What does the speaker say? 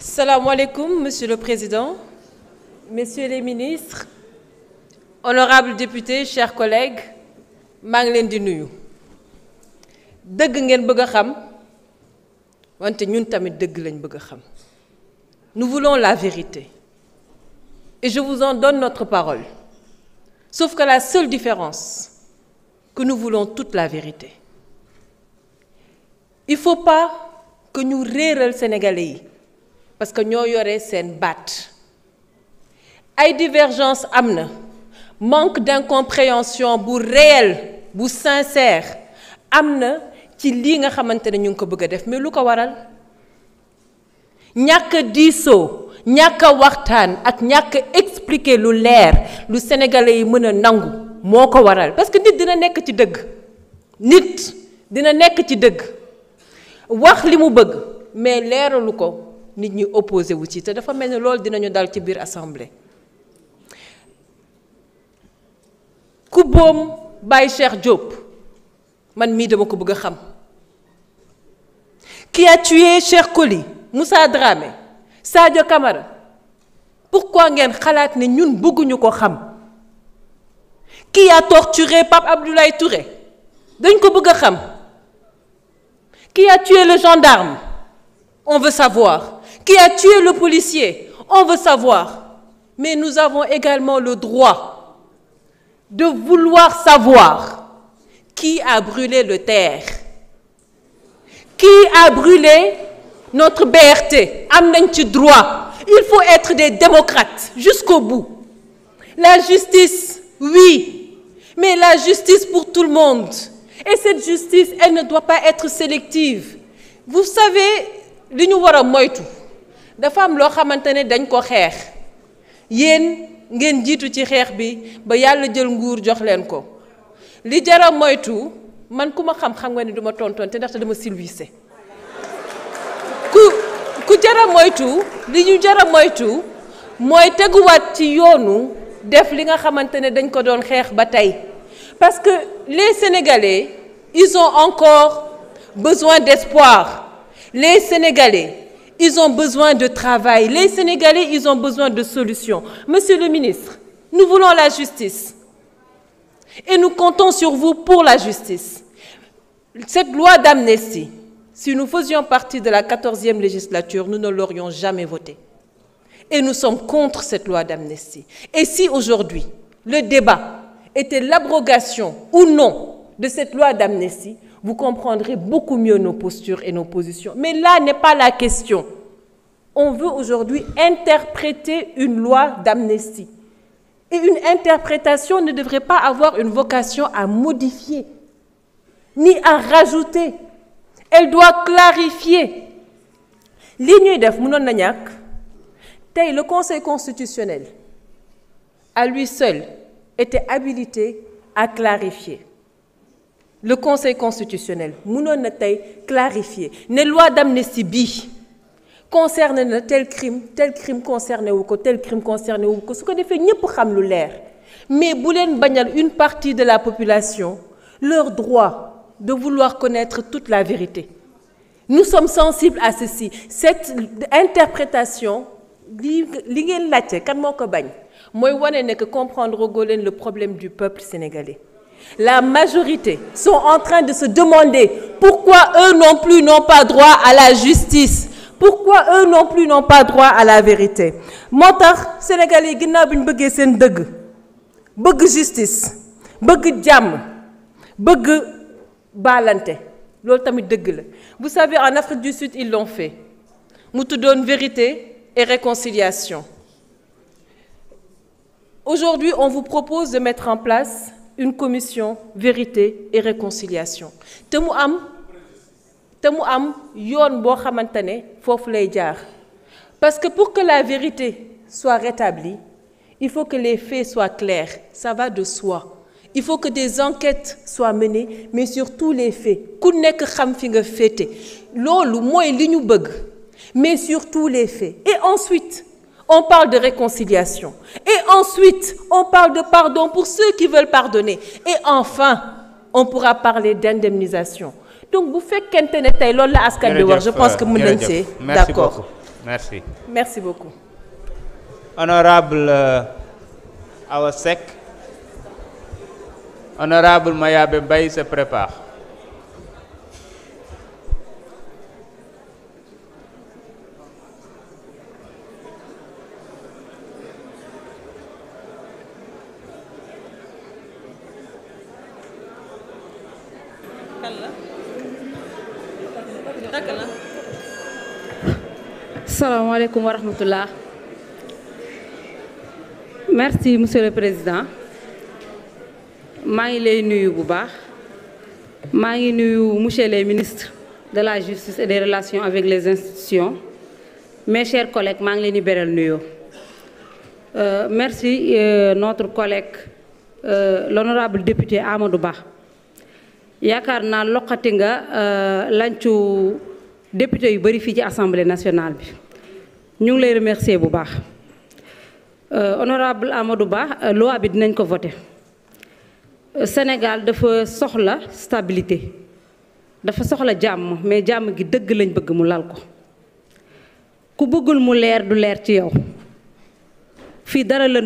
Salam alaikum, Monsieur le Président, Messieurs les ministres, honorables députés, chers collègues, maa ngi leen di nuyu. Dëgg ngeen bëgg a xam, wante ñun tamit dëgg lañ bëgg a xam. Nous voulons la vérité. Et je vous en donne notre parole. Sauf que la seule différence, que nous voulons toute la vérité. Il ne faut pas que ñu réeral Sénégalais yi. Parce que ñoo yore seen baat ay divergence am na manque d'incompréhension bu réel bu sincère am na ci lii nga xamante ne ñu ngi ko bëgg a def mais lu ko waral ñàkk a diisoo ñàkk a waxtaan ak ñàkk a expliquer lu leer lu sénégalais yi mën a nangu moo ko waral parce que nit dina nekk ci dëgg nit dina nekk ci dëgg wax li mu bëgg mais leeralu ko nit ñi opposé wu ci te dafa mel ni loolu dinañu dal ci biir assemblée ku boom Baye Cheikh Diop man mii dama ko bëgg a xam qui a tué Cheikh Koli Moussa Dramé Sadio Camara pourquoi ngeen xalaat ne ñun bëgguñu ko xam qui a torturé Pape Abdoulaye Touré dañ ko bëgg a xam qui a tué le gendarme on veut savoir. Qui a tué le policier? On veut savoir. Mais nous avons également le droit de vouloir savoir qui a brûlé le terre. Qui a brûlé notre BRT? Am nañ ci droit. Il faut être des démocrates jusqu'au bout. La justice, oui, mais la justice pour tout le monde. Et cette justice, elle ne doit pas être sélective. Vous savez, li ñu war a moytu dafa am loo xamante ne dañ ko xeex yéen ngeen jiitu ci xeex bi ba yàlla jël nguur jox leen ko li jara moytu man ku ma xam-xam nga ni duma tontonte ndaxte dama silvissé ku jara moytu li ñu jara moytu mooy teguwaat ci yoonu def li nga xamante ne dañ ko doon xeex ba tey parce que les Sénégalais ils ont encore besoin d'espoir. Les Sénégalais, ils ont besoin de travail. Les Sénégalais, ils ont besoin de solutions. Monsieur le ministre, nous voulons la justice. Et nous comptons sur vous pour la justice. Cette loi d'amnistie, si nous faisions partie de la 14e législature, nous ne l'aurions jamais votée. Et nous sommes contre cette loi d'amnistie. Et si aujourd'hui, le débat était l'abrogation ou non de cette loi d'amnistie, vous comprendrez beaucoup mieux nos postures et nos positions. Mais là n'est pas la question. On veut aujourd'hui interpréter une loi d'amnistie. Et une interprétation ne devrait pas avoir une vocation à modifier, ni à rajouter. Elle doit clarifier. Li ñuy def mënoon na ñàkk tey le Conseil constitutionnel, à lui seul, était habilité à clarifier. Le Conseil constitutionnel mënoon na tey clarifier ne loi d'amnistie bii concerne na tel crime concerné wu ko tel crime concerné wu ko su ko defee ñépp xam lu leer mais bu leen bañal une partie de la population leur droit de vouloir connaître toute la vérité. Nous sommes sensibles à ceci. Cette interprétation li ngeen laajte kan moo ko bañ mooy wane ne que comprendre goo leen le problème du peuple sénégalais. La majorité sont en train de se demander pourquoi eux non plus n'ont pas droit à la justice, pourquoi eux non plus n'ont pas droit à la vérité. moo tax Sénégalais yi ginnaaw bi ñu bëggee seen dëgg bëgg justice bëgg jàmm bëgg baalante loolu tamit dëgg la. Vous savez, en Afrique du Sud ils l'ont fait mu tuddoon vérité et réconciliation. Aujourd'hui on vous propose de mettre en place une commission vérité et réconciliation te mu am yoon boo xamante ne foofu lay jaar parce que pour que la vérité soit rétablie il faut que les faits soient clairs, ça va de soi. Il faut que des enquêtes soient menées mais sur tous les faits ku nekk xam fi nga féete loolu mooy li ñu bëgg mais sur tous les faits. Et ensuite on parle de réconciliation. Et ensuite, on parle de pardon pour ceux qui veulent pardonner. Et enfin, on pourra parler d'indemnisation. Donc, vous faites qu'un tey loolu la askan bi wax, je pense que mën nañ see d'accord. Merci. Merci beaucoup. Honorable Awa Seck. Honorable Mayabé Mbaye se prépare. Assalamu alaikum wa rahmatullah. Merci monsieur le président. Je lay nuyu bu baax. Ma ngi nuyu monsieur le ministre de la justice et des relations avec les institutions. Mes chers collègues, ma ngi leen di beral nuyu. Merci notre collègue l'honorable député Amadou Ba. Yaakaar naa loqati nga lancu député yu bari fii ci assemblée nationale bi ñu ngi lay remercier bu baax honorable Amadou Ba loi bi dinañ ko voter Sénégal dafa soxla stabilité dafa soxla jàmm mais jàmm gi dëgg lañ bëgg mu lal ko ku bëggul mu leer du leer ci yow fii dara la